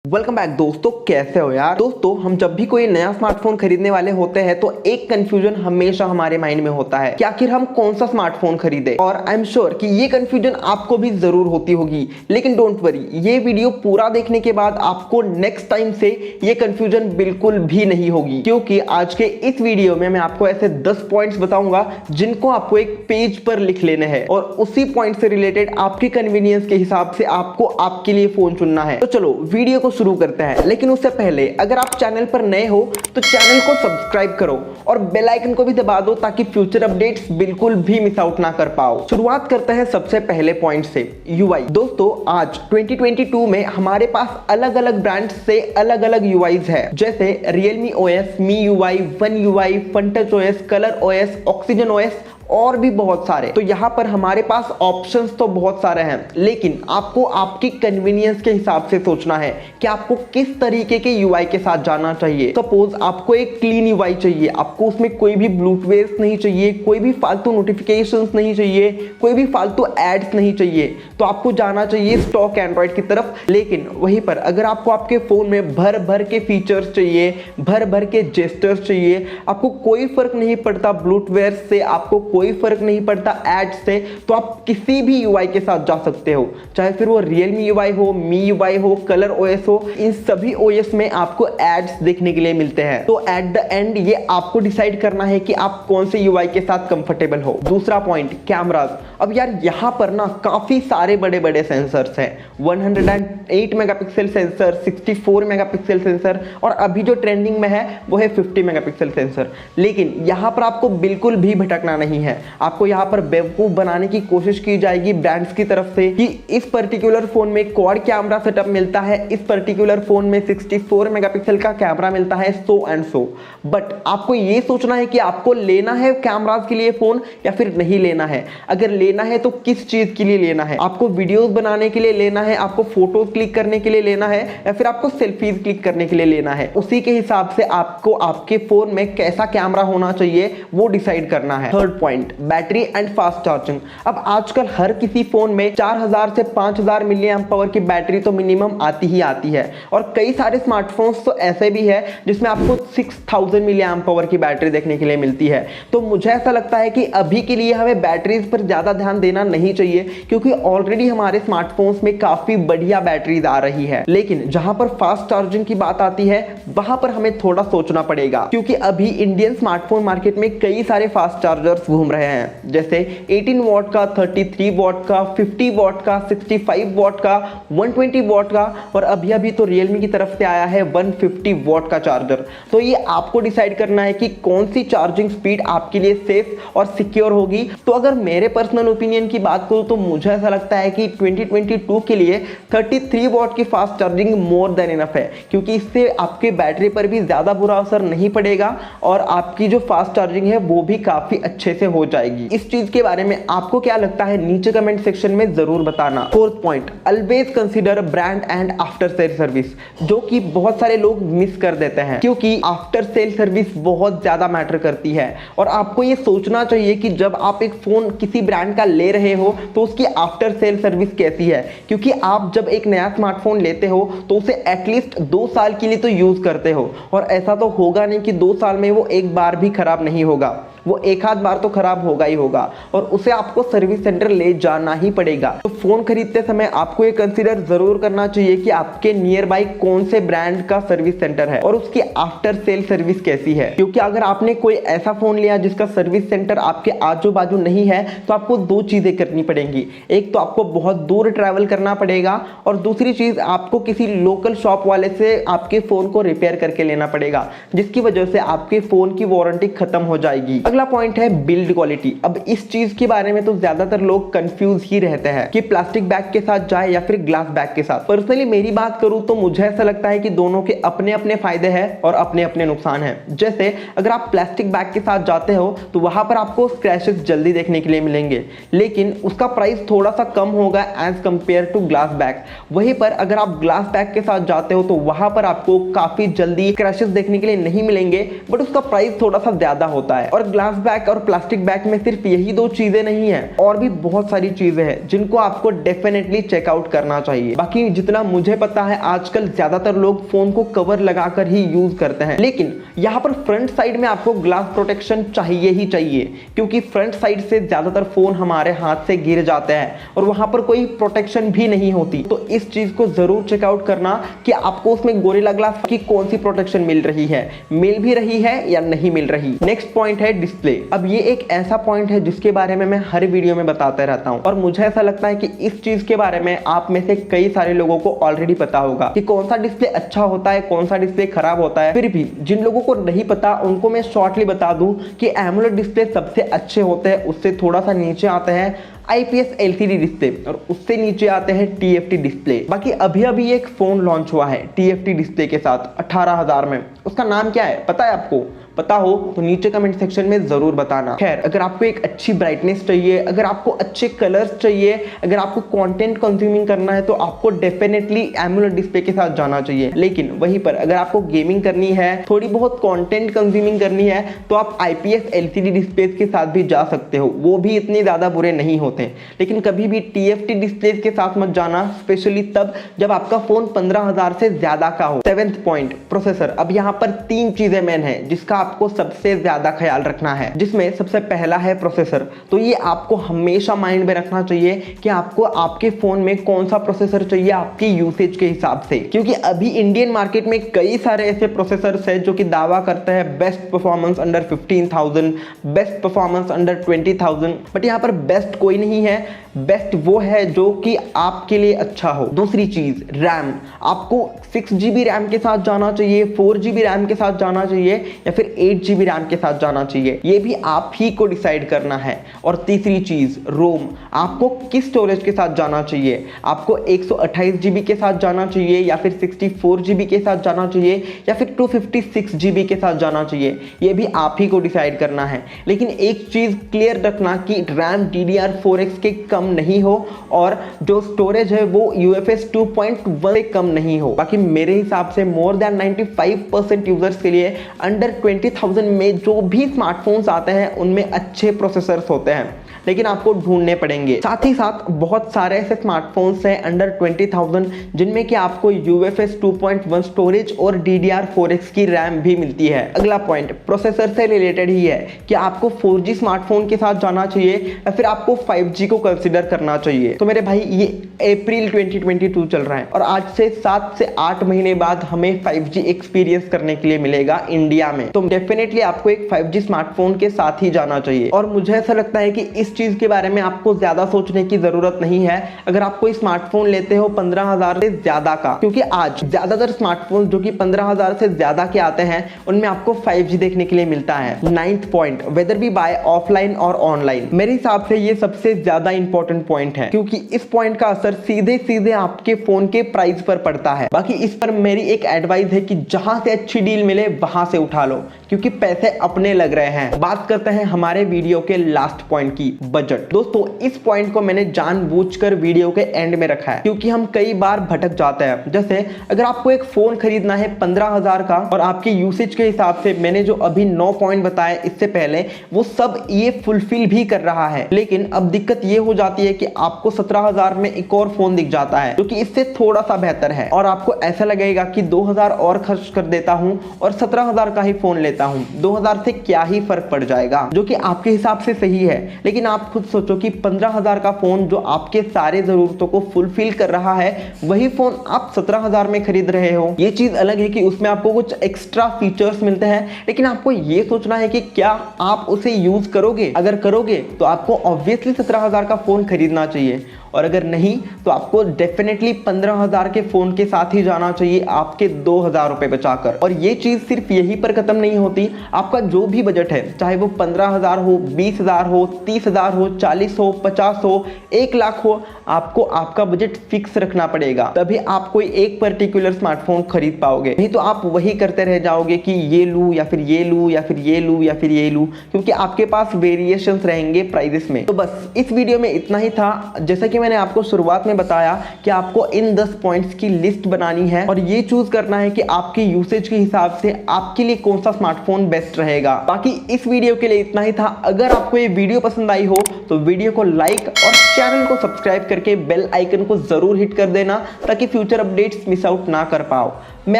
Welcome back दोस्तों, कैसे हो यार। दोस्तों, हम जब भी कोई नया स्मार्टफोन खरीदने वाले होते हैं तो एक कंफ्यूजन हमेशा हमारे माइंड में होता है कि आखिर हम कौन सा स्मार्टफोन खरीदे। और आई एम श्योर कि ये कंफ्यूजन आपको भी जरूर होती होगी, लेकिन डोंट वरी, ये वीडियो पूरा देखने के बाद आपको नेक्स्ट टाइम से ये कंफ्यूजन बिल्कुल भी नहीं होगी, क्योंकि आज के इस वीडियो में मैं आपको ऐसे 10 पॉइंट्स बताऊंगा जिनको आपको एक पेज पर लिख लेने हैं और उसी पॉइंट से रिलेटेड आपकी कन्वीनियंस के हिसाब से आपको आपके लिए फोन चुनना है। तो चलो वीडियो को शुरू करते हैं, लेकिन उससे पहले अगर आप चैनल पर नए हो तो चैनल को सब्सक्राइब करो और बेल आइकन को भी दबा दो ताकि फ्यूचर अपडेट्स बिल्कुल भी मिस आउट ना कर पाओ। शुरुआत करते हैं सबसे पहले पॉइंट से, यूआई। दोस्तों, आज 2022 में हमारे पास अलग अलग ब्रांड से अलग अलग यूआईज है, जैसे Realme OS, MIUI, One UI, FunTouch OS, Color OS, Oxygen OS और भी बहुत सारे। तो यहाँ पर हमारे पास ऑप्शंस तो बहुत सारे हैं, लेकिन आपको आपकी कन्वीनियंस के हिसाब से सोचना है कि आपको किस तरीके के यूआई के साथ जाना चाहिए। सपोज आपको एक क्लीन यूआई चाहिए, आपको उसमें कोई भी ब्लूटवेयर नहीं चाहिए, कोई भी फालतू नोटिफिकेशंस नहीं चाहिए, कोई भी फालतू एड्स नहीं चाहिए, तो आपको जाना चाहिए स्टॉक एंड्रॉइड की तरफ। लेकिन वहीं पर अगर आपको आपके फोन में भर भर के फीचर्स चाहिए, भर भर के जेस्टर्स चाहिए, आपको कोई फर्क नहीं पड़ता ब्लूटवेयर से, आपको कोई फर्क नहीं पड़ता एड से, तो आप किसी भी यूआई के साथ जा सकते हो, चाहे फिर वो Realme UI हो, MIUI हो, Color OS हो। इन सभी OS में आपको एड्स देखने के लिए मिलते हैं। तो एट द एंड ये आपको डिसाइड करना है कि आप कौन से यूआई के साथ कंफर्टेबल हो। दूसरा पॉइंट, कैमरास। अब यार यहाँ पर ना काफी सारे बड़े बड़े सेंसर्स हैं, 108 मेगापिक्सल सेंसर, 64 मेगापिक्सल सेंसर और अभी जो ट्रेंडिंग में है वो है 50 मेगापिक्सल सेंसर। लेकिन यहाँ पर आपको बिल्कुल भी भटकना नहीं है। आपको यहाँ पर बेवकूफ बनाने की कोशिश की जाएगी ब्रांड्स की तरफ से कि इस पर्टिकुलर फोन में क्वाड कैमरा सेटअप मिलता है, इस पर्टिकुलर फोन में 64 मेगापिक्सल का कैमरा मिलता है, सो एंड सो। बट आपको ये सोचना है कि आपको लेना है कैमरास के लिए फोन या फिर नहीं लेना है। अगर लेना है तो किस चीज के लिए लेना है, आपको वीडियोस बनाने के लिए लेना है, आपको फोटोज क्लिक करने के लिए लेना है, या फिर आपको सेल्फीज क्लिक करने के लिए लेना है। उसी के हिसाब से आपको आपके फोन में कैसा कैमरा होना चाहिए वो डिसाइड करना है। Third point, battery and fast charging. अब आजकल हर किसी फोन में 4000 से 5000 मिली एम्प पावर की बैटरी तो मिनिमम आती ही आती है, और कई सारे स्मार्टफोन्स तो ऐसे भी है जिसमें आपको 6000 मिली एम्प पावर की बैटरी देखने के लिए मिलती है। तो मुझे ऐसा लगता है कि अभी के लिए हमें बैटरीज पर ज्यादा ध्यान देना नहीं चाहिए, क्योंकि ऑलरेडी हमारे स्मार्टफोन्स में काफी बढ़िया बैटरीज आ रही है। लेकिन जहां पर फास्ट चार्जिंग की बात आती है वहां पर हमें थोड़ा सोचना पड़ेगा, क्योंकि अभी इंडियन स्मार्टफोन मार्केट में कई सारे फास्ट चार्जर्स घूम रहे हैं, जैसे 18 वॉट का, 33 वॉट का, 50 वॉट का, 65 वॉट का, 120 वॉट का, और अभी अभी तो Realme की तरफ से आया है 150 वॉट का चार्जर। तो ये आपको डिसाइड करना है कि कौन सी चार्जिंग स्पीड आपके लिए सेफ और सिक्योर होगी। तो अगर मेरे पर्सनल ओपिनियन की बात करूं तो मुझे ऐसा लगता है कि 2022 के लिए 33 वॉट की fast charging more than enough है, क्योंकि इससे आपके बैटरी पर भी ज्यादा बुरा असर नहीं पड़ेगा और आपकी जो फास्ट चार्जिंग है वो भी काफी अच्छे से हो जाएगी। इस चीज के बारे में आपको क्या लगता है नीचे कमेंट सेक्शन में जरूर बताना। Fourth point, always consider brand and after sale service, जो कि बहुत सारे लोग मिस कर देते हैं, क्योंकि आफ्टर सेल सर्विस बहुत ज्यादा मैटर करती है। और आपको ये सोचना चाहिए कि जब आप एक फोन किसी ब्रांड का ले रहे हो तो उसकी आफ्टर सेल सर्विस कैसी है, क्योंकि आप जब एक नया स्मार्टफोन लेते हो तो उसे एटलीस्ट 2 साल के लिए तो यूज करते हो, और ऐसा तो होगा नहीं कि 2 साल में वो एक बार भी खराब नहीं होगा, वो एक आध बार तो खराब होगा ही होगा, और उसे आपको सर्विस सेंटर ले जाना ही पड़ेगा। तो फोन खरीदते समय आपको ये कंसीडर जरूर करना चाहिए कि आपके नियर बाय कौन से ब्रांड का सर्विस सेंटर है और उसकी आफ्टर सेल सर्विस कैसी है, क्योंकि अगर आपने कोई ऐसा फोन लिया जिसका सर्विस सेंटर आपके आजू बाजू नहीं है तो आपको 2 चीजें करनी पड़ेंगी। एक तो आपको बहुत दूर ट्रैवल करना पड़ेगा, और दूसरी चीज आपको किसी लोकल शॉप वाले से आपके फोन को रिपेयर करके लेना पड़ेगा, जिसकी वजह से आपके फोन की वारंटी खत्म हो जाएगी। अगला पॉइंट है बिल्ड क्वालिटी। अब इस चीज के बारे में तो ज्यादातर लोग कंफ्यूज ही रहते हैं कि प्लास्टिक बैग के साथ जाए या फिर ग्लास बैग के साथ। पर्सनली मेरी बात करूं तो मुझे ऐसा लगता है कि दोनों के अपने अपने फायदे हैं और अपने अपने नुकसान हैं। जैसे अगर आप प्लास्टिक बैग के साथ जाते हो तो वहां पर आपको स्क्रैचेस जल्दी देखने के लिए मिलेंगे, लेकिन उसका प्राइस थोड़ा सा कम होगा as compare to glass bag. वहीं पर अगर आप ग्लास बैग के साथ जाते हो तो वहां पर आपको काफी जल्दी स्क्रैचेस देखने के लिए नहीं मिलेंगे, बट उसका प्राइस थोड़ा सा ज्यादा होता है। और ग्लास बैग और प्लास्टिक बैग में सिर्फ यही दो चीजें नहीं है, और भी बहुत सारी चीजें हैं जिनको आपको डेफिनेटली चेकआउट करना चाहिए। बाकी जितना मुझे पता है आजकल ज्यादातर लोग फोन को कवर लगाकर ही यूज करते हैं, लेकिन यहाँ पर फ्रंट साइड में आपको ग्लास प्रोटेक्शन चाहिए ही चाहिए, क्योंकि फ्रंट साइड से ज्यादातर फोन हमारे हाथ से गिर जाते हैं और वहां पर कोई प्रोटेक्शन भी नहीं होती। तो इस चीज को जरूर चेकआउट करना कि आपको उसमें गोरिल्ला ग्लास की कौन सी प्रोटेक्शन मिल रही है, मिल भी रही है या नहीं मिल रही। नेक्स्ट पॉइंट है डिस्प्ले। अब ये एक ऐसा पॉइंट है जिसके बारे में मैं हर वीडियो में बताता रहता हूँ, और मुझे ऐसा लगता है कि इस चीज के बारे में आप में से कई सारे लोगों को ऑलरेडी पता होगा कि कौन सा डिस्प्ले अच्छा होता है, कौन सा डिस्प्ले खराब होता है। फिर भी जिन लोगों को नहीं पता उनको मैं शॉर्टली बता दूं कि एमोलेड डिस्प्ले सबसे अच्छे होते हैं, उससे थोड़ा सा नीचे आते हैं IPS LCD डिस्प्ले, और उससे नीचे आते हैं TFT डिस्प्ले। बाकी अभी अभी एक फोन लॉन्च हुआ है TFT डिस्प्ले के साथ 18,000 में। उसका नाम क्या है पता है आपको? पता हो तो नीचे कमेंट सेक्शन में जरूर बताना। खैर, अगर आपको एक अच्छी ब्राइटनेस चाहिए, अगर आपको अच्छे कलर्स चाहिए, अगर आपको कंटेंट कंज्यूमिंग करना है तो आपको डेफिनेटली एमोलेड डिस्प्ले के साथ जाना चाहिए। लेकिन वहीं पर अगर आपको गेमिंग करनी है, थोड़ी बहुत कंटेंट कंज्यूमिंग करनी है, तो आप IPS LCD डिस्प्ले के साथ भी जा सकते हो, वो भी इतने ज्यादा बुरे नहीं होते। लेकिन कभी भी TFT डिस्प्ले के साथ मत जाना, स्पेशली तब जब आपका फोन 15,000 से ज्यादा का हो। 7th point, processor. अब यहाँ पर 3 चीजें मेन है जिसका आपको सबसे ज्यादा ख्याल रखना है, जिसमें सबसे पहला है प्रोसेसर। तो ये आपको हमेशा माइंड में रखना चाहिए कि आपको आपके फोन में कौन सा प्रोसेसर चाहिए आपकी यूसेज के हिसाब से, क्योंकि अभी इंडियन मार्केट में कई सारे ऐसे प्रोसेसर्स हैं जो कि दावा करते हैं best performance under 15,000, best performance under 20,000, but यहाँ पर बेस्ट कोई नहीं है। बेस्ट वो है जो कि आपके लिए अच्छा हो। दूसरी चीज रैम, आपको 6GB रैम के साथ जाना चाहिए, 4GB रैम के साथ जाना चाहिए, या फिर 8GB रैम के साथ जाना चाहिए, ये भी आप ही को डिसाइड करना है। और तीसरी चीज रोम, आपको किस स्टोरेज के साथ जाना चाहिए, आपको 128GB के साथ जाना चाहिए, या फिर 64GB के साथ जाना चाहिए, या फिर 256GB के साथ जाना चाहिए, ये भी आप ही को डिसाइड करना है। लेकिन एक चीज क्लियर रखना कि रैम DDR4X के कम नहीं हो, और जो स्टोरेज है वो UFS 2.1 से कम नहीं हो। बाकी मेरे हिसाब से मोर देन 95% यूजर्स के लिए अंडर 20,000 में जो भी स्मार्टफोन्स आते हैं उनमें अच्छे प्रोसेसर्स होते हैं, लेकिन आपको ढूंढने पड़ेंगे। साथ ही साथ बहुत सारे ऐसे स्मार्टफोन्स हैं अंडर 20,000 जिनमें कि आपको UFS 2.1 स्टोरेज और DDR4X की रैम भी मिलती है। अगला पॉइंट प्रोसेसर से रिलेटेड ही है कि आपको 4G स्मार्टफोन के साथ जाना चाहिए या फिर आपको 5G को कंसिडर करना चाहिए। तो मेरे भाई ये अप्रैल 2022 चल रहा है और आज से 7 से 8 महीने बाद हमें 5G एक्सपीरियंस करने के लिए मिलेगा इंडिया में। तो डेफिनेटली आपको एक 5G स्मार्टफोन के साथ ही जाना चाहिए। और मुझे ऐसा लगता है कि इस चीज के बारे में आपको ज्यादा सोचने की जरूरत नहीं है अगर आप कोई स्मार्टफोन लेते हो 15,000 से ज्यादा का, क्योंकि आज ज्यादातर स्मार्टफोन जो कि 15,000 से ज्यादा के आते हैं उनमें आपको 5G देखने के लिए मिलता है। 9th point, whether be by offline और ऑनलाइन। मेरे हिसाब से ये सबसे ज्यादा इंपॉर्टेंट पॉइंट है, क्योंकि इस पॉइंट का असर सीधे सीधे आपके फोन के प्राइस पर पड़ता है। बाकी इस पर मेरी एक एडवाइस है कि जहां से अच्छी डील मिले वहां से उठा लो, क्योंकि पैसे अपने लग रहे हैं। बात करते हैं हमारे वीडियो के लास्ट पॉइंट की, बजट। दोस्तों इस पॉइंट को मैंने जानबूझकर वीडियो के एंड में रखा है, क्योंकि हम कई बार भटक जाते हैं। जैसे अगर आपको एक फोन खरीदना है 15,000 का और आपके यूसेज के हिसाब से मैंने जो अभी 9 पॉइंट बताए इससे पहले, वो सब ये फुलफिल भी कर रहा है, लेकिन अब दिक्कत ये हो जाती है कि आपको 17,000 में एक और फोन दिख जाता है जो कि इससे थोड़ा सा बेहतर है, और आपको ऐसा लगेगा कि 2,000 और खर्च कर देता हूं और 17,000 का ही फोन लेता हूं, 2,000 से क्या ही फर्क पड़ जाएगा, जो कि आपके हिसाब से सही है। लेकिन आप खुद सोचो कि 15,000 का फोन जो आपके सारे जरूरतों को फुलफिल कर रहा है, वही फोन आप 17,000 में खरीद रहे हो। ये चीज अलग है कि उसमें आपको कुछ एक्स्ट्रा फीचर्स मिलते हैं, लेकिन आपको ये सोचना है कि क्या आप उसे यूज करोगे। अगर करोगे तो आपको ऑब्वियसली 17,000 का फोन खरीदना चाहिए, और अगर नहीं तो आपको डेफिनेटली 15,000 के फोन के साथ ही जाना चाहिए, आपके 2,000 रुपए बचाकर। और ये चीज सिर्फ यहीं पर खत्म नहीं होती। आपका जो भी बजट है, चाहे वो 15,000 हो, 20,000 हो, 30,000 हो, 40 हो, 50 हो, 1 लाख हो, आपको आपका बजट फिक्स रखना पड़ेगा, तभी आप कोई एक पर्टिकुलर स्मार्टफोन खरीद पाओगे। नहीं तो आप वही करते रह जाओगे कि ये लूं या फिर ये लूं या फिर ये लूं या फिर ये लूं, क्योंकि आपके पास वेरिएशंस रहेंगे प्राइसेस में। तो बस इस वीडियो में इतना ही था। जैसा कि मैंने आपको शुरुआत में बताया कि आपको इन 10 पॉइंट्स की लिस्ट बनानी है और ये चूज करना है कि आपकी यूसेज के हिसाब से आपके लिए कौन सा स्मार्टफोन बेस्ट रहेगा। बाकी इस वीडियो के लिए इतना ही था। अगर आपको ये वीडियो पसंद आई हो तो वीडियो को लाइक और चैनल को सब्सक्राइब करके बेल आइकन को जरूर हिट कर देना, ताकि फ्यूचर अपडेट्स मिस आउट ना कर पाओ। मैं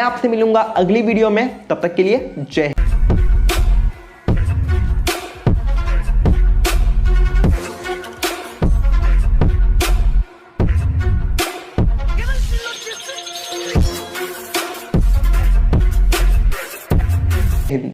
आपसे मिलूंगा अगली वीडियो में, तब तक के लिए जय हिंद।